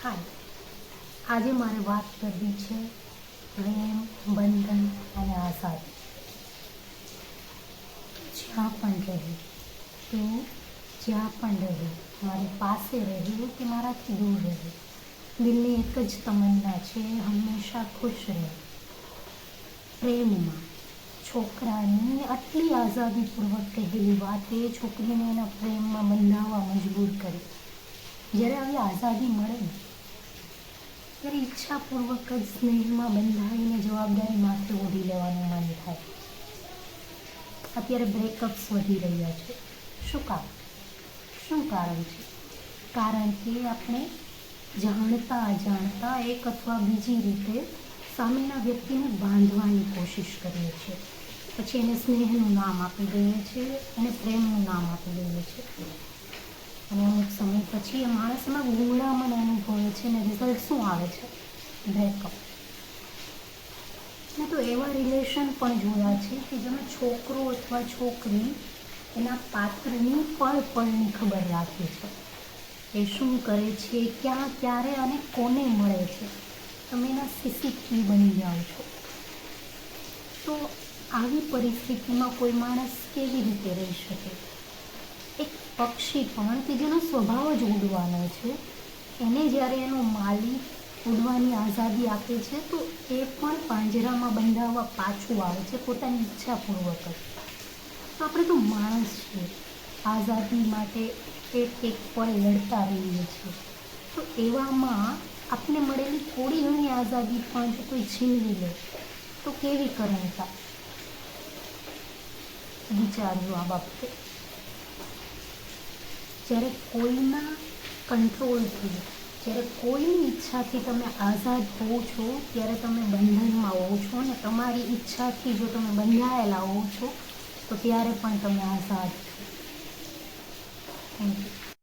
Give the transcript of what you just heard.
હાય, આજે મારે વાત કરવી છે પ્રેમ, બંધન અને આઝાદી. જ્યાં પણ રહે તું, જ્યાં પણ રહે, મારી પાસે રહે કે મારાથી દૂર રહે, દિલની એક જ તમન્ના છે, હંમેશા ખુશ રહે. પ્રેમમાં છોકરાની આટલી આઝાદીપૂર્વક કહેલી વાત એ છોકરીને એના પ્રેમમાં બંધાવવા મજબૂર કરે. જ્યારે આવી આઝાદી મળે ને ત્યારે ઈચ્છાપૂર્વક જ સ્નેહમાં બંધાઈને જવાબદારી માથે ઓઢી લેવાનું મન થાય. અત્યારે બ્રેકઅપ્સ વધી રહ્યા છે. શું કારણ છે? કારણ કે આપણે જાણતા અજાણતા એક અથવા બીજી રીતે સામેના વ્યક્તિને બાંધવાની કોશિશ કરીએ છીએ. પછી એને સ્નેહનું નામ આપી દઈએ છીએ અને પ્રેમનું નામ આપી દઈએ છીએ. અને અમુક સમય પછી એ માણસ એમાં ગુંગળામણ અનુભવે છે અને રિઝલ્ટ શું આવે છે? બ્રેકઅપ. મેં તો એવા રિલેશન પણ જોયા છે કે જેમાં છોકરો અથવા છોકરી એના પાત્રની પળની ખબર રાખે છે. એ શું કરે છે, ક્યાં, ક્યારે અને કોને મળે છે. તમે એના સીસીટીવી બની જાઓ છો. તો આવી પરિસ્થિતિમાં કોઈ માણસ કેવી રીતે રહી શકે? એક પક્ષી પણ કે જેનો સ્વભાવ જ ઉડવાનો છે, એને જ્યારે એનો માલિક ઉડવાની આઝાદી આપે છે તો એ પણ પાંજરામાં બંધાવવા પાછું આવે છે પોતાની ઈચ્છાપૂર્વક જ. તો આપણે તો માણસ છીએ, આઝાદી માટે એક પળ લડતા રહીએ છીએ. તો એવામાં આપને મળેલી થોડી ઘણી આઝાદી પણ જો કોઈ છીનવી લે તો કેવી કરણતા? વિચારજો આ બાબતે. જ્યારે કોઈના કંટ્રોલથી, જ્યારે કોઈની ઈચ્છાથી તમે આઝાદ હો છો ત્યારે તમે બંધનમાં હો છો, અને તમારી ઈચ્છાથી જો તમે બંધાયેલા હો છો તો ત્યારે પણ તમે આઝાદ છો. Thank you.